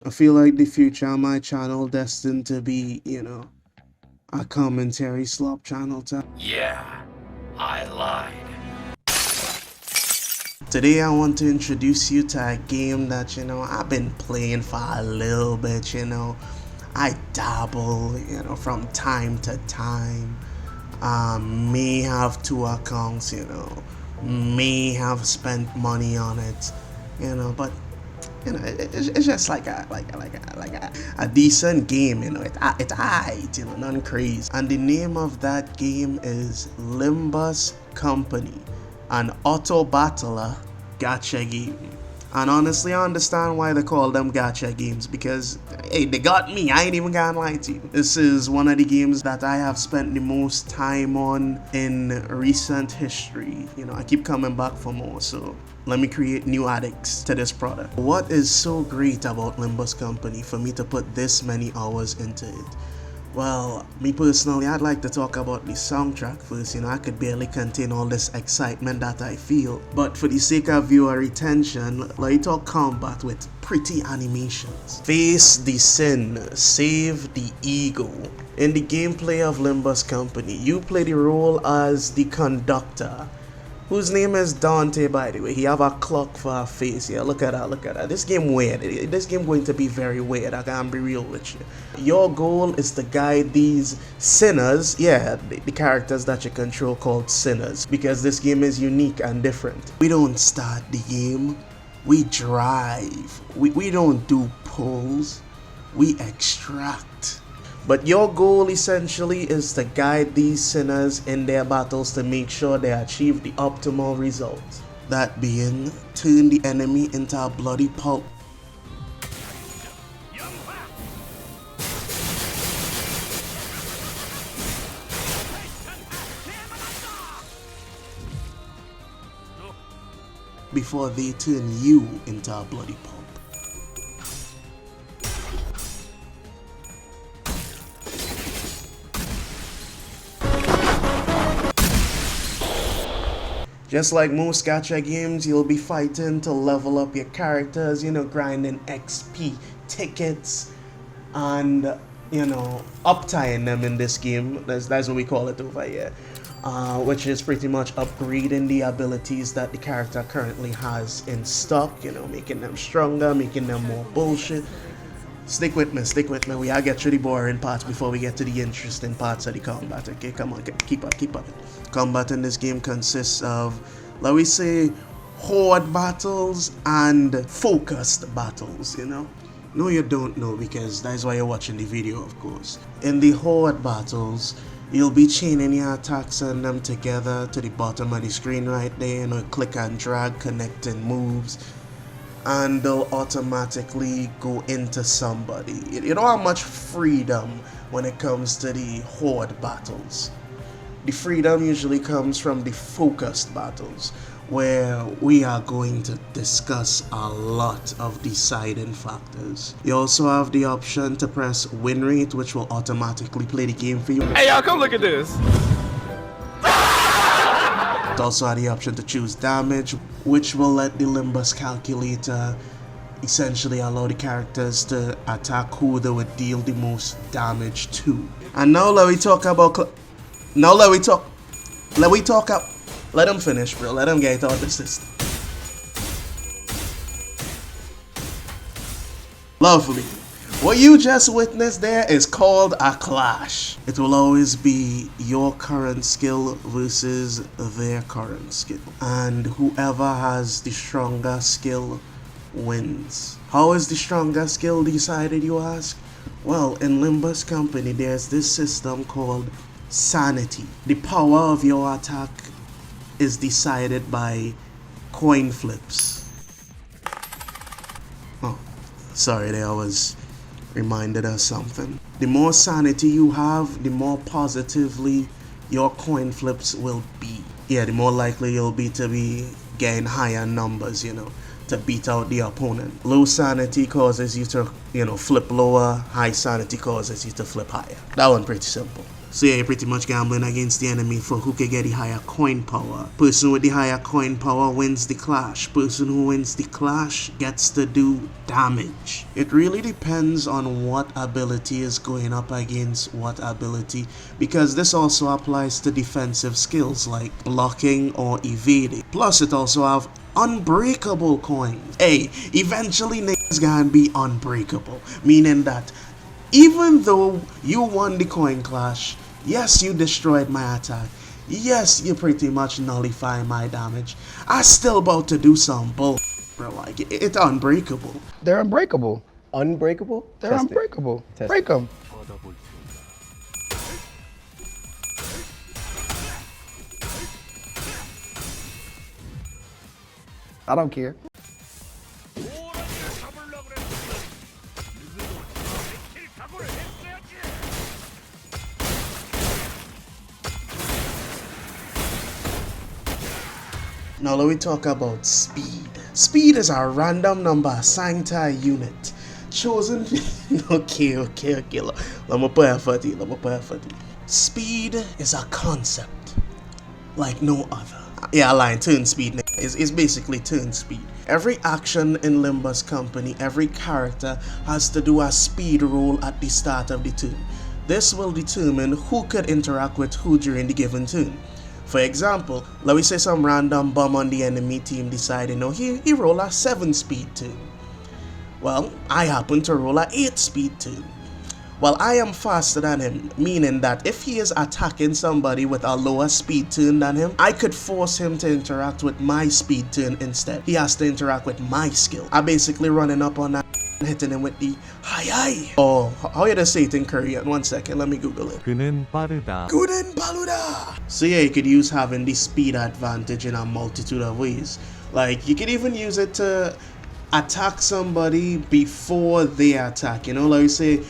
I feel like the future of my channel destined to be, a commentary slop channel. Yeah, I lied. Today I want to introduce you to a game that, I've been playing for a little bit, I dabble, from time to time. May have two accounts, may have spent money on it, but it's just like a decent game, it's alright, nothing crazy. And the name of that game is Limbus Company, an auto battler gacha game. And honestly, I understand why they call them gacha games because, hey, they got me. I ain't even gonna lie to you. This is one of the games that I have spent the most time on in recent history. I keep coming back for more, so let me create new addicts to this product. What is so great about Limbus Company for me to put this many hours into it? Well, me personally, I'd like to talk about the soundtrack first. I could barely contain all this excitement that I feel. But for the sake of viewer retention, let's talk combat with pretty animations. Face the sin, save the ego. In the gameplay of Limbus Company, you play the role as the conductor, whose name is Dante, by the way. He have a clock for a face. Yeah, look at that, look at that. This game weird. This game going to be very weird. I can't be real with you. Your goal is to guide these sinners, yeah, the characters that you control called sinners, because this game is unique and different. We don't start the game, we drive. We don't do pulls, we extract. But your goal essentially is to guide these sinners in their battles to make sure they achieve the optimal result. That being, turn the enemy into a bloody pulp. Before they turn you into a bloody pulp. Just like most gacha games, you'll be fighting to level up your characters, grinding XP tickets and, uptying them in this game. That's what we call it over here. Which is pretty much upgrading the abilities that the character currently has in stock, making them stronger, making them more bullshit. Stick with me. We gotta get through the boring parts before we get to the interesting parts of the combat. Okay, come on, keep up. Combat in this game consists of, let me say, horde battles and focused battles, No, you don't know, because that's why you're watching the video, of course. In the horde battles, you'll be chaining your attacks and them together to the bottom of the screen right there, click and drag, connecting moves, and they'll automatically go into somebody. You don't have much freedom when it comes to the horde battles. The freedom usually comes from the focused battles, where we are going to discuss a lot of deciding factors. You also have the option to press win rate, which will automatically play the game for you. Hey y'all, come look at this. You also have the option to choose damage, which will let the Limbus calculator essentially allow the characters to attack who they would deal the most damage to. And now let me talk about let him finish, bro. Let him get out of the system. Lovely. What you just witnessed there is called a clash. It will always be your current skill versus their current skill. And whoever has the stronger skill wins. How is the stronger skill decided, you ask? Well, in Limbus Company, there's this system called sanity. The power of your attack is decided by coin flips. Oh, sorry, there I was reminded of something. The more sanity you have, the more positively your coin flips will be. Yeah, the more likely you'll be to be getting higher numbers, to beat out the opponent. Low sanity causes you to, flip lower. High sanity causes you to flip higher. That one pretty simple. So yeah, you're pretty much gambling against the enemy for who can get the higher coin power. Person with the higher coin power wins the clash. Person who wins the clash gets to do damage. It really depends on what ability is going up against what ability, because this also applies to defensive skills like blocking or evading. Plus it also have unbreakable coins. Hey, eventually niggas gonna be unbreakable, meaning that even though you won the coin clash, yes, you destroyed my attack, yes, you pretty much nullify my damage, I still about to do some bull, bro. Like, it's unbreakable. They're unbreakable. Unbreakable? They're Test it. unbreakable. Test Break it. them. I don't care. Now let me talk about speed. Speed is a random number assigned to a unit chosen. okay. Let me put it for you. Speed is a concept like no other. Yeah, line turn speed is basically turn speed. Every action in Limbus Company, every character has to do a speed roll at the start of the turn. This will determine who could interact with who during the given turn. For example, let me say some random bum on the enemy team decide, he roll a 7 speed turn. Well, I happen to roll a 8 speed turn. Well, I am faster than him, meaning that if he is attacking somebody with a lower speed turn than him, I could force him to interact with my speed turn instead. He has to interact with my skill. I basically running up on that and hitting him with the hi. Or how you say it in Korean? 1 second, let me Google it. 그는 빠르다. Guden Paluda! So yeah, you could use having the speed advantage in a multitude of ways. Like, you could even use it to attack somebody before they attack. Like you say,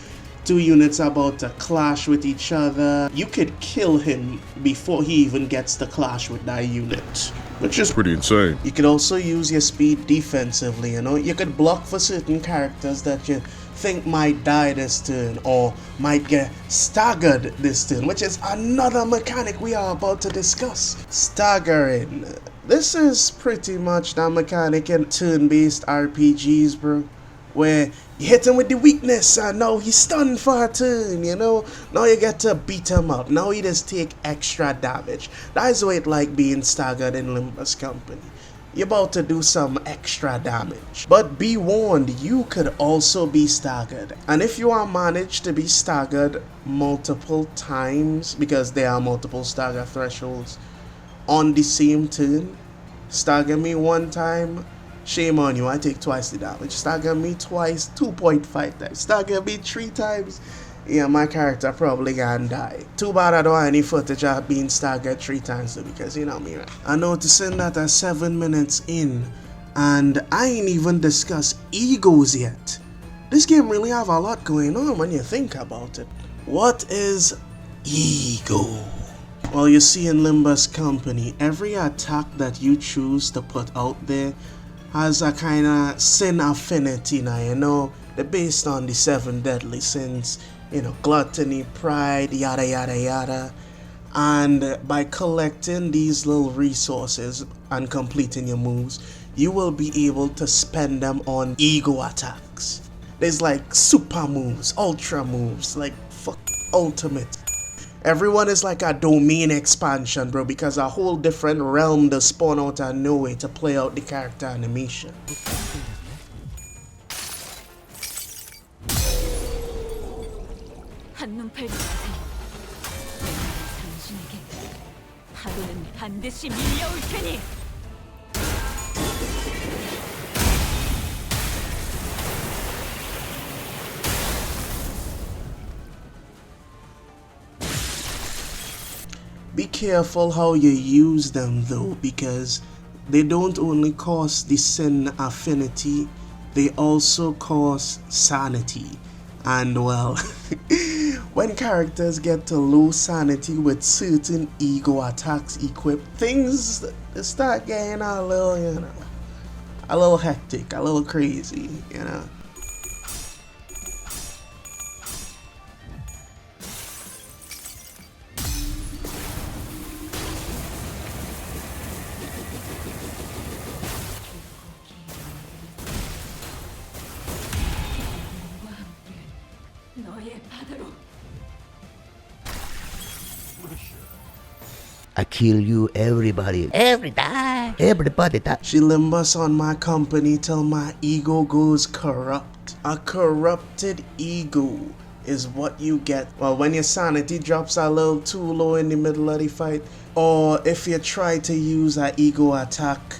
2 units about to clash with each other. You could kill him before he even gets to clash with that unit, which is Pretty insane. You could also use your speed defensively, You could block for certain characters that you think might die this turn or might get staggered this turn, which is another mechanic we are about to discuss. Staggering. This is pretty much the mechanic in turn-based RPGs, bro, where you hit him with the weakness and now he's stunned for a turn, Now you get to beat him up. Now he just take extra damage. That is what it like being staggered in Limbus Company. You're about to do some extra damage. But be warned, you could also be staggered. And if you are managed to be staggered multiple times, because there are multiple stagger thresholds on the same turn, stagger me 1 time, shame on you, I take twice the damage. Stagger me twice, 2.5 times. Stagger me 3 times, yeah, my character probably gonna die. Too bad I don't have any footage of being staggered 3 times though, because you know me, right? I'm noticing that I'm 7 minutes in, and I ain't even discussed egos yet. This game really have a lot going on when you think about it. What is ego? Well, you see, in Limbus Company, every attack that you choose to put out there has a kind of sin affinity now, they're based on the 7 deadly sins, gluttony, pride, yada yada yada. And by collecting these little resources and completing your moves, you will be able to spend them on ego attacks. There's like super moves, ultra moves, like ultimate. Everyone is like a domain expansion, bro, because a whole different realm does spawn out of nowhere to play out the character animation. 한눈 팔지 마세요. 당신에게 파도는 반드시 밀려올 테니. Be careful how you use them though, because they don't only cause the sin affinity, they also cause sanity. And well, when characters get to low sanity with certain ego attacks equipped, things start getting a little hectic, a little crazy, 너의 바다로 I kill you, everybody. Every die. Everybody die. She limbers on my company till my ego goes corrupt. A corrupted ego is what you get, well, when your sanity drops a little too low in the middle of the fight, or if you try to use an ego attack,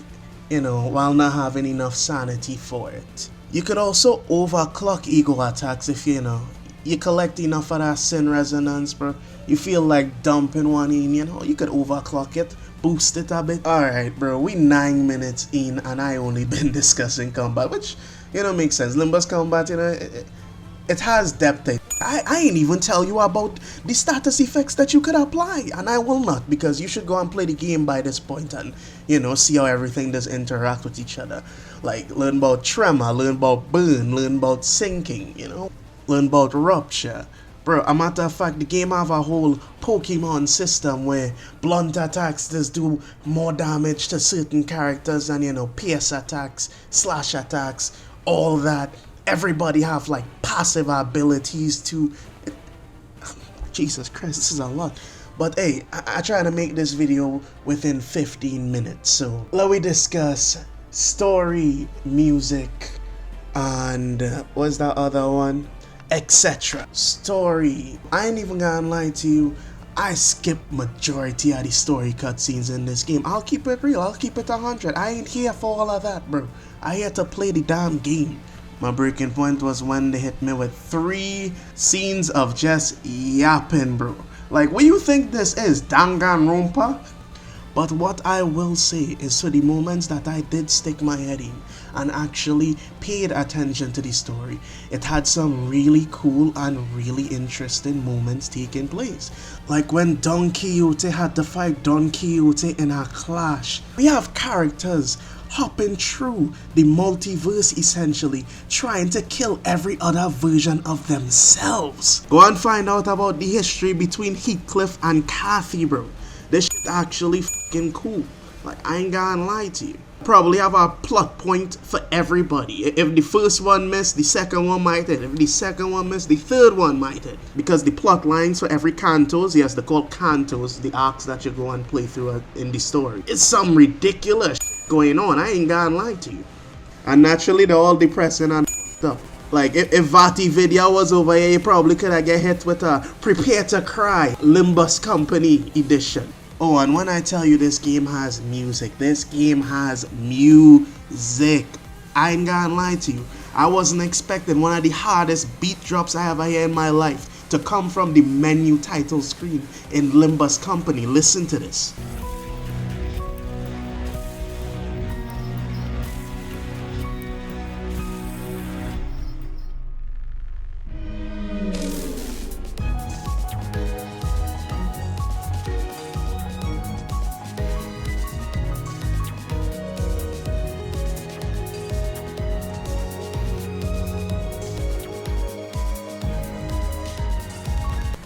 you know, while not having enough sanity for it. You could also overclock ego attacks if you collect enough of that sin resonance, bro. You feel like dumping one in, you could overclock it, boost it a bit. Alright, bro, we 9 minutes in and I only been discussing combat, which, makes sense. Limber's combat, it has depth. I ain't even tell you about the status effects that you could apply, and I will not, because you should go and play the game by this point and, see how everything does interact with each other. Like, learn about tremor, learn about burn, learn about sinking, learn about rupture. Bro, a matter of fact, the game have a whole Pokemon system where blunt attacks just do more damage to certain characters than, pierce attacks, slash attacks, all that. Everybody have like passive abilities to... Jesus Christ, this is a lot. But hey, I try to make this video within 15 minutes. So let me discuss story, music, and what's that other one? Etc. Story. I ain't even gonna lie to you. I skip majority of the story cutscenes in this game. I'll keep it real. I'll keep it 100. I ain't here for all of that, bro. I here to play the damn game. My breaking point was when they hit me with 3 scenes of just yapping, bro. Like, what do you think this is? Danganronpa? But what I will say is, for the moments that I did stick my head in and actually paid attention to the story, it had some really cool and really interesting moments taking place. Like when Don Quixote had to fight Don Quixote in a clash. We have characters hopping through the multiverse, essentially trying to kill every other version of themselves. Go and find out about the history between Heathcliff and Kathy, bro. This shit actually fucking cool. Like, I ain't gonna lie to you. Probably have a plot point for everybody. If the first one missed, the second one might hit. If the second one missed, the third one might hit. Because the plot lines for every cantos, yes, they're called cantos, the arcs that you go and play through in the story. It's some ridiculous shit going on. I ain't gonna lie to you. And naturally, they're all depressing and up. Like, if Vati video was over here, you probably could have get hit with a Prepare to Cry Limbus Company edition. Oh, and when I tell you this game has music, this game has music. I ain't gonna lie to you. I wasn't expecting one of the hardest beat drops I ever heard in my life to come from the menu title screen in Limbus Company. Listen to this.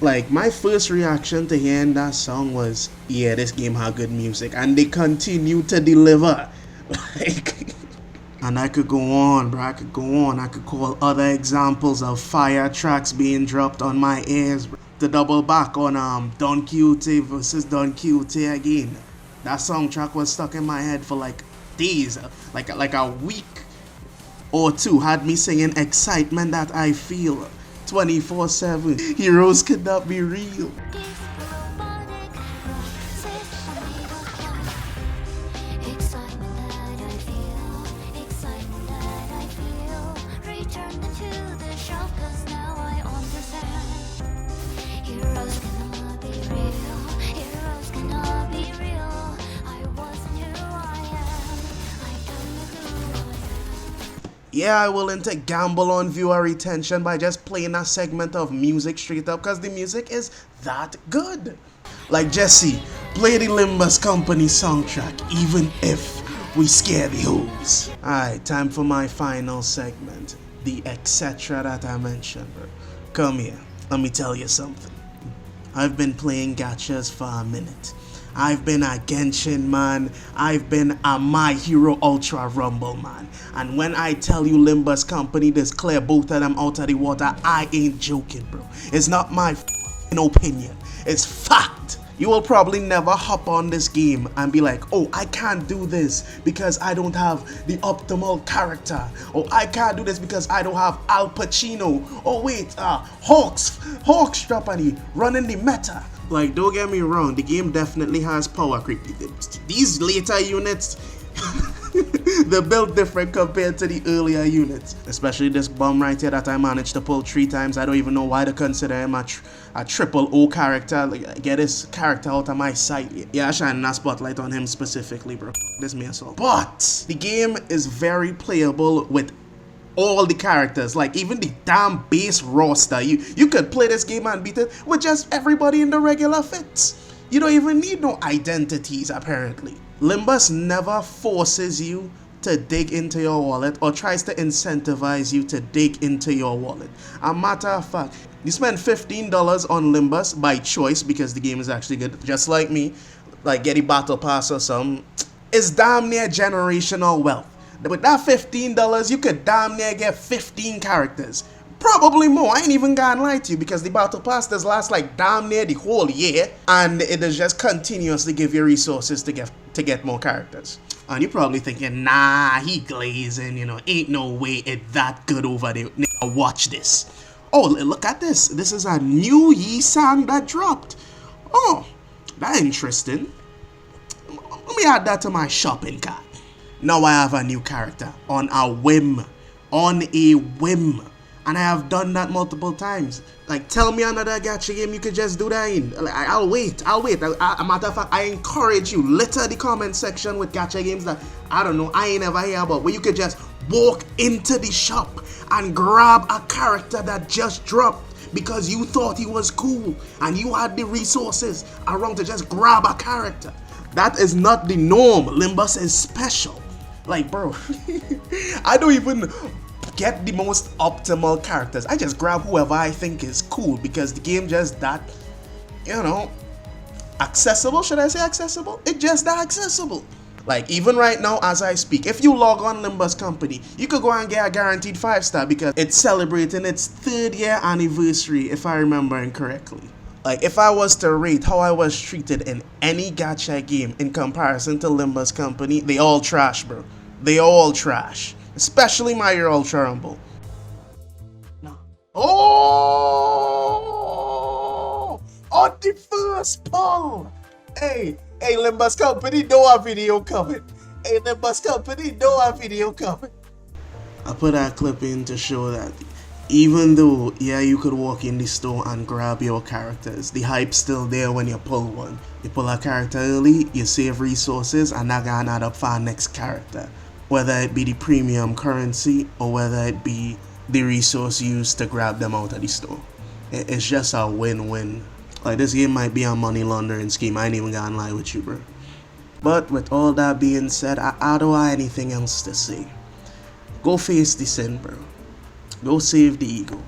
Like, my first reaction to hearing that song was, yeah, this game had good music, and they continue to deliver. Like, and I could go on, bro. I could go on. I could call other examples of fire tracks being dropped on my ears, bro. To double back on Don Quixote versus Don Quixote again. That soundtrack was stuck in my head for like days, like a week or two. Had me singing excitement that I feel 24/7. Heroes could not be real. Yeah, I'm willing to gamble on viewer retention by just playing a segment of music straight up, because the music is that good. Like, Jesse, play the Limbus Company soundtrack, even if we scare the hoes. Alright, time for my final segment, the etc. that I mentioned, bro. Come here, let me tell you something. I've been playing gachas for a minute, I've been a Genshin man, I've been a My Hero Ultra Rumble man. And when I tell you Limbus Company just clear both of them out of the water, I ain't joking, bro. It's not my opinion, it's fact. You will probably never hop on this game and be like, oh, I can't do this because I don't have the optimal character. Or I can't do this because I don't have Al Pacino. Oh wait, Hawks drop and he running the meta. Like, don't get me wrong, the game definitely has power creep. These later units, they're built different compared to the earlier units. Especially this bum right here that I managed to pull 3 times. I don't even know why to consider him a triple O character. Like, get this character out of my sight. Yeah, I shine a spotlight on him specifically, bro. This me assault. But the game is very playable with all the characters, like even the damn base roster. You could play this game and beat it with just everybody in the regular fits. You don't even need no identities apparently. Limbus never forces you to dig into your wallet or tries to incentivize you to dig into your wallet. A matter of fact, you spend $15 on Limbus by choice because the game is actually good, just like me, like get a battle pass or something. It's damn near generational wealth. With that $15, you could damn near get 15 characters. Probably more. I ain't even gonna lie to you because the battle pass does last like damn near the whole year, and it does just continuously give you resources to get more characters. And you're probably thinking, nah, he glazing, you know, ain't no way it that good over there. Nigga, watch this. Oh, look at this. This is a new Yi song that dropped. Oh, that's interesting. Let me add that to my shopping cart. Now I have a new character on a whim. On a whim. And I have done that multiple times. Like, tell me another gacha game you could just do that in. Like, I'll wait. A matter of fact, I encourage you, litter the comment section with gacha games that, I don't know, I ain't ever hear about, where you could just walk into the shop and grab a character that just dropped because you thought he was cool and you had the resources around to just grab a character. That is not the norm. Limbus is special. Like, bro, I don't even get the most optimal characters. I just grab whoever I think is cool because the game just that, you know, accessible. Should I say accessible? It's just that accessible. Like, even right now as I speak, if you log on Limbus Company, you could go and get a guaranteed 5-star because it's celebrating its 3rd year anniversary, if I remember incorrectly. Like, if I was to rate how I was treated in any gacha game in comparison to Limbus Company, they all trash, bro. They all trash. Especially My Hero Ultra Rumble. No. Oh! On the first pull! Hey, Limbus Company, know a video coming. Hey, Limbus Company, know a video coming. I put that clip in to show that even though, yeah, you could walk in the store and grab your characters, the hype's still there when you pull one. You pull a character early, you save resources, and that gonna add up for our next character. Whether it be the premium currency, or whether it be the resource used to grab them out of the store. It's just a win-win. Like, this game might be a money laundering scheme, I ain't even gonna lie with you, bro. But with all that being said, I don't have anything else to say. Go face the sin, bro. Go save the ego.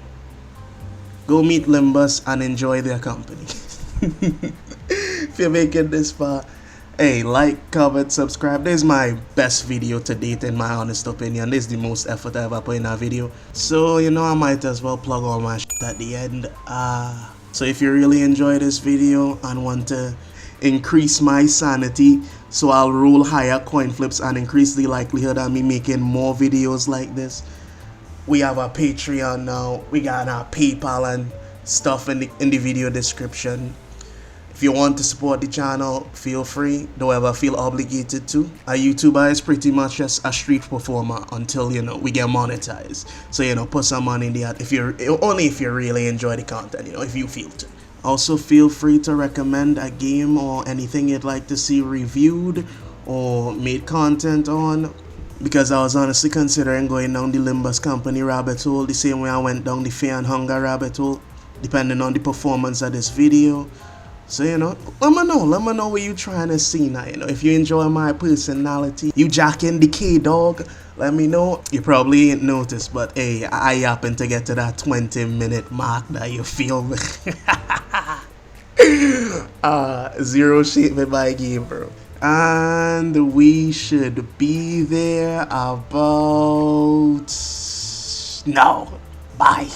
Go meet Limbus and enjoy their company. If you're making this far, hey, like, comment, subscribe. This is my best video to date in my honest opinion. This is the most effort I ever put in a video. So, you know, I might as well plug all my shit at the end. So if you really enjoy this video and want to increase my sanity, so I'll roll higher coin flips and increase the likelihood of me making more videos like this, we have a Patreon now. We got our PayPal and stuff in the video description. If you want to support the channel, feel free. Don't ever feel obligated to. A YouTuber is pretty much just a street performer until, you know, we get monetized. So, you know, put some money in the ad only if you really enjoy the content, you know, if you feel to. Also, feel free to recommend a game or anything you'd like to see reviewed or made content on. Because I was honestly considering going down the Limbus Company rabbit hole the same way I went down the Fear and Hunger rabbit hole, depending on the performance of this video. So, you know, let me know what you trying to see now, you know. If you enjoy my personality, you jacking the K-Dog, let me know. You probably ain't noticed, but hey, I happen to get to that 20-minute mark that, you feel me. Zero shipment by game, bro. And we should be there about... No. Bye.